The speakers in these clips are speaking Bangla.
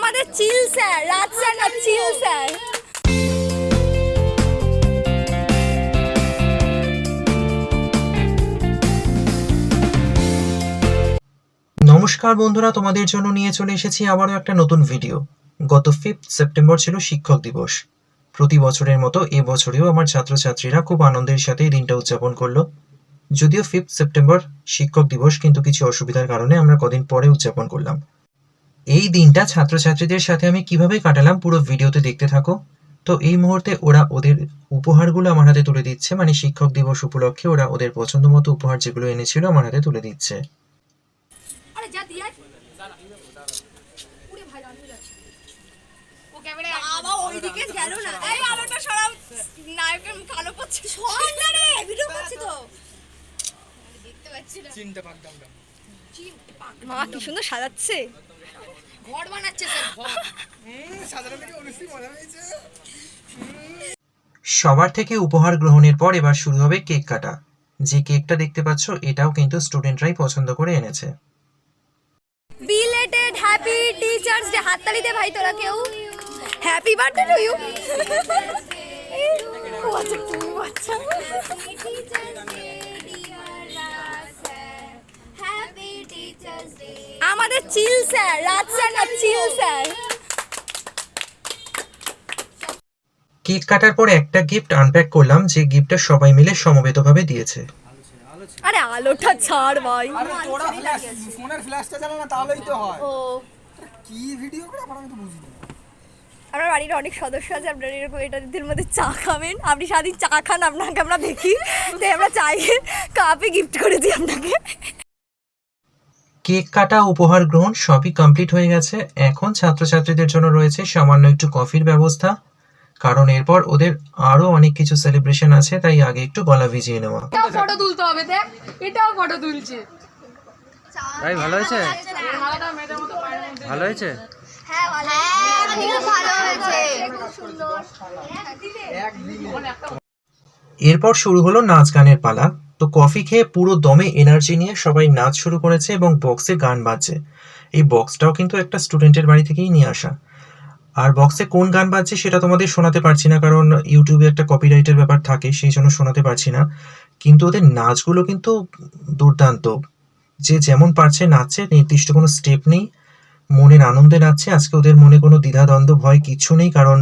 আমাদের চিল স্যার, রাজ স্যার না, চিল স্যার। নমস্কার বন্ধুরা, তোমাদের জন্য নিয়ে চলে এসেছি আবারও একটা নতুন ভিডিও। গত 5 সেপ্টেম্বর ছিল শিক্ষক দিবস। প্রতি বছরের মতো এবছরেও আমার ছাত্রছাত্রীরা খুব আনন্দের সাথে এই দিনটা উদযাপন করলো। যদিও 5 সেপ্টেম্বর শিক্ষক দিবস, কিন্তু কিছু অসুবিধার কারণে আমরা কদিন পরে উদযাপন করলাম। এই দিনটা ছাত্রছাত্রীদের সাথে আমি কিভাবে কাটালাম পুরো ভিডিওতে দেখতে থাকো। তো এই মুহূর্তে ওরা ওদের উপহারগুলো আমার হাতে তুলে দিচ্ছে, মানে শিক্ষক দিবস উপলক্ষে ওরা ওদের পছন্দ মতো উপহার যেগুলো এনেছিল আমার হাতে তুলে দিচ্ছে। মা কি সুন্দর সাজাচ্ছে, ঘর বানাচ্ছে স্যার, ঘর সবার থেকে উপহার গ্রহণের পর এবার শুরু হবে কেক কাটা। যে কেকটা দেখতে পাচ্ছ এটাও কিন্তু স্টুডেন্টরাই পছন্দ করে এনেছে। Belated happy teachers day. হাততালি দে ভাই তোরা কেউ। Happy birthday to you. আমাদের চিল স্যার, রাজ স্যার না, চিল স্যার। কেক কাটার পর একটা গিফট আনপ্যাক করলাম, যে গিফটটা সবাই মিলে সমবেতভাবে দিয়েছে। আরে আলোটা ছাড় ভাই। আরে তোরা ফোনের ফ্ল্যাশটা জ্বালা না, তাহলেই তো হয়। ও কি ভিডিও করে আমি তো বুঝি না। আপনার বাড়ির অনেক সদস্য আছে, আপনার এরকম এটাদের মধ্যে চা খাবেন, আপনি সারাদিন চা খান, আপনাকে আমরা দেখি, তাই আমরা চায়ের কাপে গিফট করে দিই আপনাকে। কেক কাটা, উপহার গ্রহণ সবই কমপ্লিট হয়ে গেছে। এখন ছাত্রছাত্রীদের জন্য রয়েছে সামান্য একটু কফির ব্যবস্থা, কারণ এরপর ওদের আরো অনেক কিছু সেলিব্রেশন আছে, তাই আগে একটু গলা ভিজিয়ে নেওয়া। এটাও ফটো তুলতে হবে, দেখ এটাও ফটো তুলছে। তাই ভালো হয়েছে, ভালো হয়েছে। এরপর শুরু হলো নাচ গানের পালা। তো কফি খেয়ে পুরো দমে এনার্জি নিয়ে সবাই নাচ শুরু করেছে এবং বক্সে গান বাজছে। এই বক্সটাও কিন্তু একটা স্টুডেন্টের বাড়ি থেকেই নিয়ে আসা। আর বক্সে কোন গান বাজছে সেটা তোমাদের শোনাতে পারছি না, কারণ ইউটিউবে একটা কপিরাইটের ব্যাপার থাকে, সেই জন্য শোনাতে পারছি না। কিন্তু ওদের নাচগুলো কিন্তু দুর্দান্ত। যে যেমন পারছে নাচছে, নির্দিষ্ট কোনো স্টেপ নেই, মনের আনন্দে নাচছে। আজকে ওদের মনে কোনো দ্বিধাদ্বন্দ্ব ভয় কিচ্ছু নেই, কারণ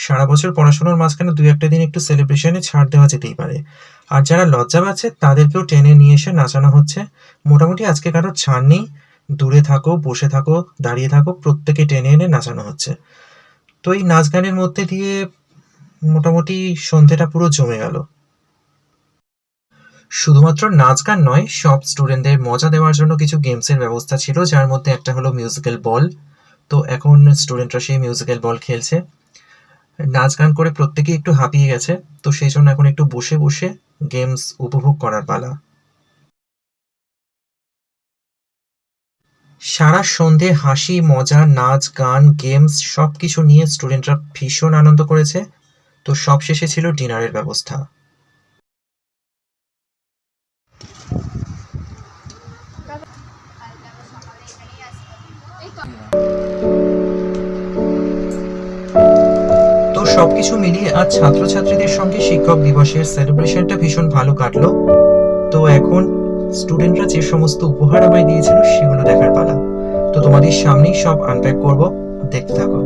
সারা বছর পড়াশোনার মাঝখানে 2-1 দিন একটু সেলিব্রেশনে ছাড় দেওয়া যেতেই পারে। আর যারা লজ্জা পাচ্ছে তাদেরকেও টেনে নিয়ে এসে নাচানো হচ্ছে। মোটামুটি আজকে কারোর ছাড় নেই, দূরে থাকো, বসে থাকো, দাঁড়িয়ে থাকো, প্রত্যেকে টেনে এনে নাচানো হচ্ছে। তো এই নাচ গানের মধ্যে দিয়ে মোটামুটি সন্ধেটা পুরো জমে গেল। শুধুমাত্র নাচ গান নয়, সব স্টুডেন্টদের মজা দেওয়ার জন্য কিছু গেমসের ব্যবস্থা ছিল, যার মধ্যে একটা হলো মিউজিক্যাল বল। তো এখন স্টুডেন্টরা সেই মিউজিক্যাল বল খেলছে। নাচ গান করে প্রত্যেকেই একটু হাঁপিয়ে গেছে, তো সেই জন্য এখন একটু বসে বসে গেমস উপভোগ করার পালা। সারা সন্ধে হাসি, মজা, নাচ গান, গেমস সবকিছু নিয়ে স্টুডেন্টরা ভীষণ আনন্দ করেছে। তো সব শেষে ছিল ডিনারের ব্যবস্থা। তো সবকিছু মিলিয়ে আজ ছাত্রছাত্রীদের সঙ্গে শিক্ষক দিবসের সেলিব্রেশনটা ভীষণ ভালো কাটলো। তো এখন স্টুডেন্টরা যে সমস্ত উপহার আমায় দিয়েছিল সেগুলো দেখার পালা। তো তোমাদের সামনেই সব আনপ্যাক করব, দেখতে থাকো।